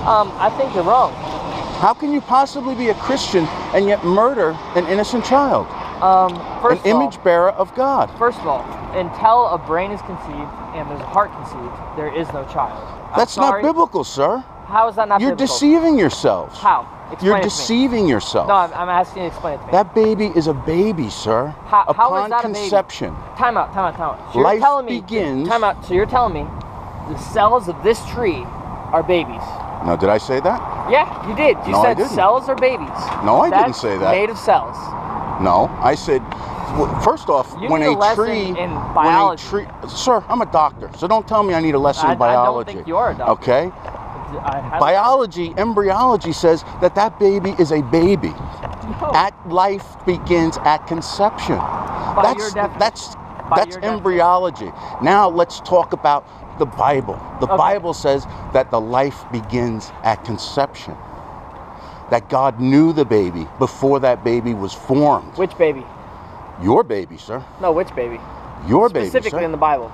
I think you're wrong. How can you possibly be a Christian and yet murder an innocent child? An image bearer of God. First of all, until a brain is conceived and there's a heart conceived, there is no child. That's not biblical, sir. How is that not biblical? You're deceiving yourselves. How? Explain You're it to me. deceiving yourself. No, I'm asking you to explain it to me. That baby is a baby, sir. How Upon is that conception. A baby? Time out. So life you're telling me, begins. Time out. So you're telling me the cells of this tree are babies. No, did I say that? Yeah, you did. You said cells are babies. No, I didn't say that. Made of cells. No, I said, first off, when a tree in biology. Sir, I'm a doctor, so don't tell me I need a lesson in biology. I don't think you're a doctor. Okay? Biology, embryology says that baby is a baby. No. Life begins at conception. That's embryology. Now let's talk about the Bible. The Bible says that the life begins at conception. That God knew the baby before that baby was formed. Which baby? Your baby, sir. No, which baby? Your baby, sir. Specifically in the Bible.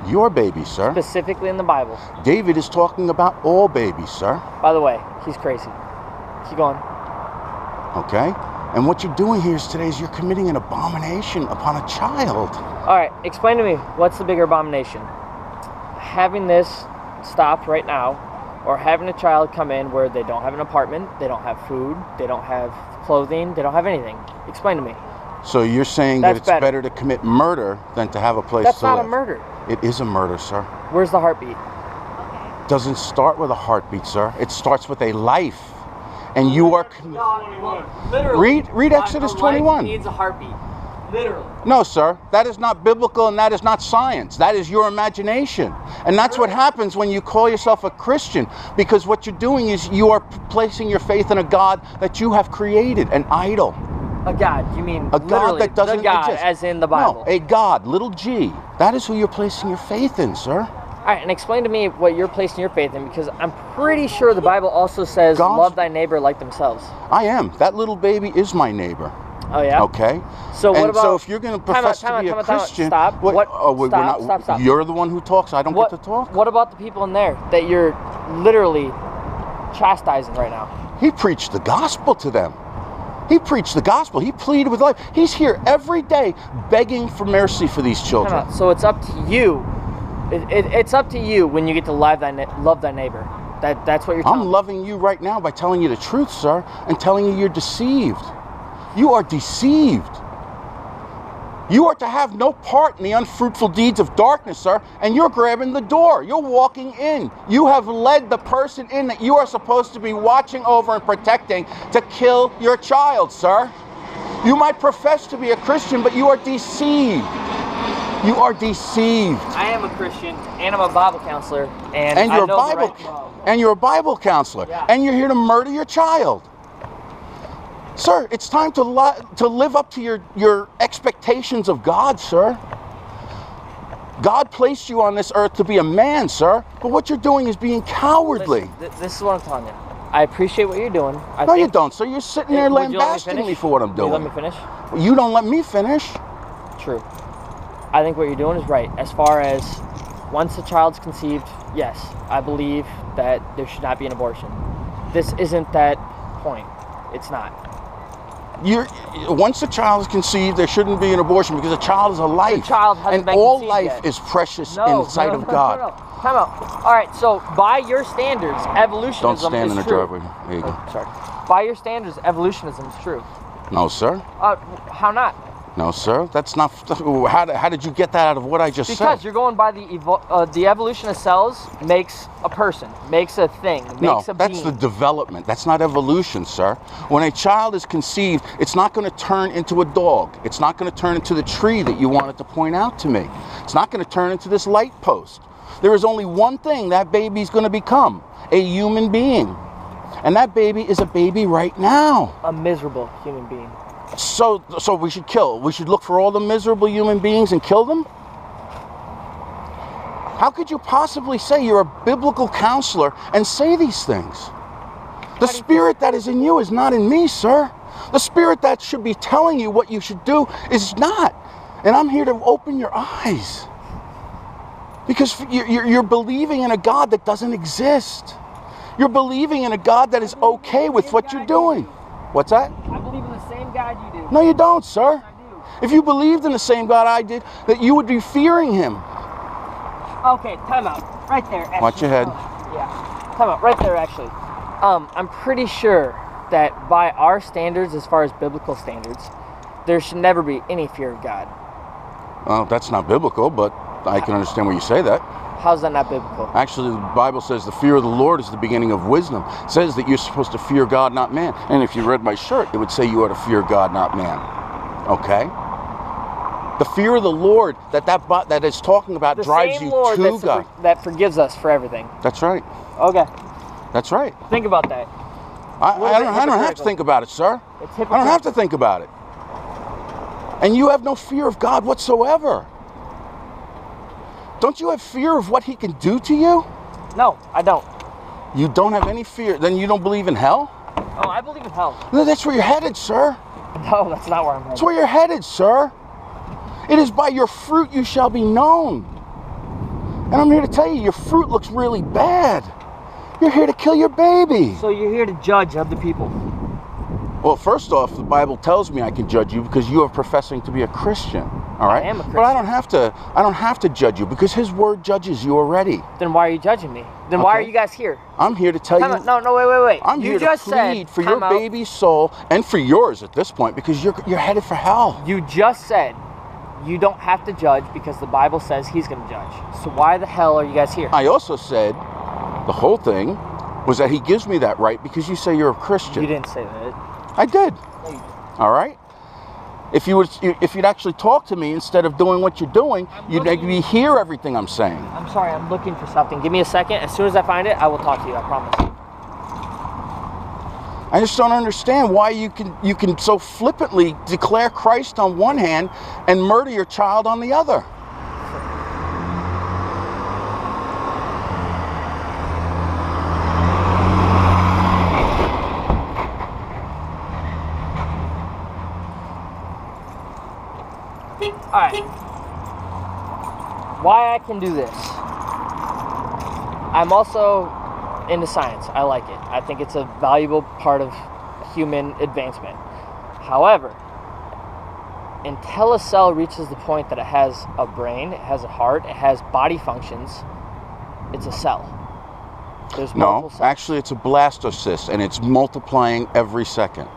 Your baby, sir. Specifically in the Bible. David is talking about all babies, sir. By the way, he's crazy. Keep going. Okay? And what you're doing here today is you're committing an abomination upon a child. All right, explain to me, what's the bigger abomination? Having this stopped right now, or having a child come in where they don't have an apartment, they don't have food, they don't have clothing, they don't have anything. Explain to me. So you're saying that it's better to commit murder than to have a place to live? That's not a murder. It is a murder, sir. Where's the heartbeat? Doesn't start with a heartbeat, sir. It starts with a life. And you are... Literally. Read Exodus 21. Life needs a heartbeat. Literally. No, sir. That is not biblical and that is not science. That is your imagination. And that's what happens when you call yourself a Christian. Because what you're doing is you are placing your faith in a God that you have created, an idol. A God? You mean a God that doesn't the God, exist. as in the Bible? No, a God, little g. That is who you're placing your faith in, sir. All right, and explain to me what you're placing your faith in, because I'm pretty sure the Bible also says, love thy neighbor like themselves. I am. That little baby is my neighbor. Oh, yeah? Okay. So what about... So if you're going to profess to be a Christian... Stop. Stop. You're the one who talks. I don't get to talk? What about the people in there that you're literally chastising right now? He preached the gospel to them. He preached the gospel. He pleaded with life. He's here every day begging for mercy for these children. So it's up to you. It's up to you when you get to love thy neighbor. That's what you're telling me. I'm loving you right now by telling you the truth, sir, and telling you you're deceived. You are deceived. You are to have no part in the unfruitful deeds of darkness, sir, and you're grabbing the door. You're walking in. You have led the person in that you are supposed to be watching over and protecting to kill your child, sir. You might profess to be a Christian, but you are deceived. You are deceived. I am a Christian, and I'm a Bible counselor, and you're a Bible counselor, yeah. And you're here to murder your child. Sir, it's time to live up to your expectations of God, sir. God placed you on this earth to be a man, sir. But what you're doing is being cowardly. Listen, this is what I'm telling you. I appreciate what you're doing. No, you don't, sir. You're sitting there lambasting me for what I'm doing. Will you let me finish? You don't let me finish. True. I think what you're doing is right. As far as once a child's conceived, yes, I believe that there should not be an abortion. This isn't that point. It's not. Once a child is conceived, there shouldn't be an abortion because a child is a life. The child hasn't been all conceived life yet. is precious in the sight of God. No. Time out. All right, so by your standards, evolutionism is true. Don't stand in the driveway. There you go. Sorry. By your standards, evolutionism is true. No, sir. How not? No, sir. That's not. How did you get that out of what I just said? Because you're going by the evolution of cells makes a person, makes a thing, makes a being. That's the development. That's not evolution, sir. When a child is conceived, it's not going to turn into a dog. It's not going to turn into the tree that you wanted to point out to me. It's not going to turn into this light post. There is only one thing that baby's going to become: a human being. And that baby is a baby right now. A miserable human being. So we should kill. We should look for all the miserable human beings and kill them? How could you possibly say you're a biblical counselor and say these things? The spirit that is in you is not in me, sir. The spirit that should be telling you what you should do is not. And I'm here to open your eyes. Because you're believing in a God that doesn't exist. You're believing in a God that is okay with what you're doing. What's that? I believe in the same God you do. No, you don't, sir. I do. If you believed in the same God I did, that you would be fearing him. Okay, time out. Right there. Actually. Watch your head. Yeah. Time out. Right there, actually. I'm pretty sure that by our standards, as far as biblical standards, there should never be any fear of God. Well, that's not biblical, but I can understand why you say that. How's that not biblical? Actually, the Bible says the fear of the Lord is the beginning of wisdom. It says that you're supposed to fear God, not man. And if you read my shirt, it would say you ought to fear God, not man. Okay? The fear of the Lord that is talking about drives you Lord to God. That forgives us for everything. That's right. Okay. That's right. Think about that. I don't have to think about it, sir. It's I don't have to think about it. And you have no fear of God whatsoever. Don't you have fear of what he can do to you? No, I don't. You don't have any fear? Then you don't believe in hell? Oh, I believe in hell. No, that's where you're headed, sir. No, that's not where I'm headed. That's where you're headed, sir. It is by your fruit you shall be known. And I'm here to tell you, your fruit looks really bad. You're here to kill your baby. So you're here to judge other people. Well, first off, the Bible tells me I can judge you because you are professing to be a Christian. All right? I am a Christian. But I don't have to judge you because his word judges you already. Then why are you judging me? Then why are you guys here? I'm here to tell you. No, wait. I'm here to plead for your baby's soul and for yours at this point because you're headed for hell. You just said you don't have to judge because the Bible says he's going to judge. So why the hell are you guys here? I also said the whole thing was that he gives me that right because you say you're a Christian. You didn't say that. I did. No, you didn't. All right? If you'd actually talk to me instead of doing what you're doing, you'd hear everything I'm saying. I'm sorry, I'm looking for something. Give me a second. As soon as I find it, I will talk to you, I promise. I just don't understand why you can so flippantly declare Christ on one hand and murder your child on the other. Alright. Why I can do this. I'm also into science. I like it. I think it's a valuable part of human advancement. However, until a cell reaches the point that it has a brain, it has a heart, it has body functions, it's a cell. There's multiple cells. Actually it's a blastocyst and it's multiplying every second.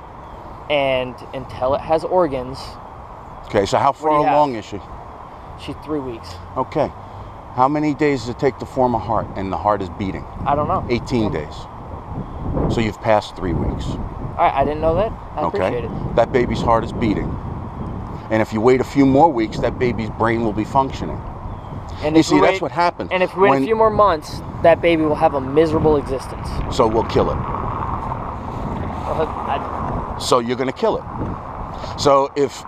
And until it has organs. Okay, so how far along is she? She's 3 weeks. Okay. How many days does it take to form a heart and the heart is beating? I don't know. 18 days. So you've passed 3 weeks. All right, I didn't know that. I appreciate it. That baby's heart is beating. And if you wait a few more weeks, that baby's brain will be functioning. And you see, that's what happens. And if we wait a few more months, that baby will have a miserable existence. So we'll kill it. Well, so you're going to kill it. So if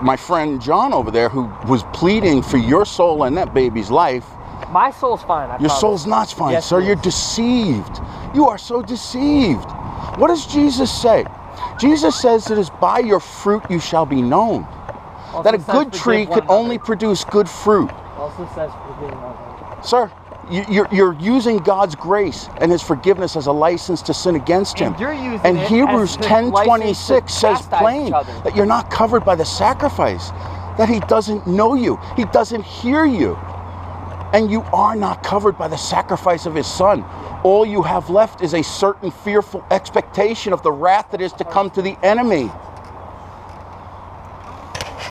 my friend John over there, who was pleading for your soul and that baby's life, my soul's fine. Your soul's not fine, yes, sir. You're deceived. You are so deceived. What does Jesus say? Jesus says it is by your fruit you shall be known. Also that a good tree could only produce good fruit. Also says forgiving one another. Sir, you're using God's grace and his forgiveness as a license to sin against him. And Hebrews 10:26 says plain that you're not covered by the sacrifice, that he doesn't know you, he doesn't hear you, and you are not covered by the sacrifice of his son. All you have left is a certain fearful expectation of the wrath that is to come to the enemy.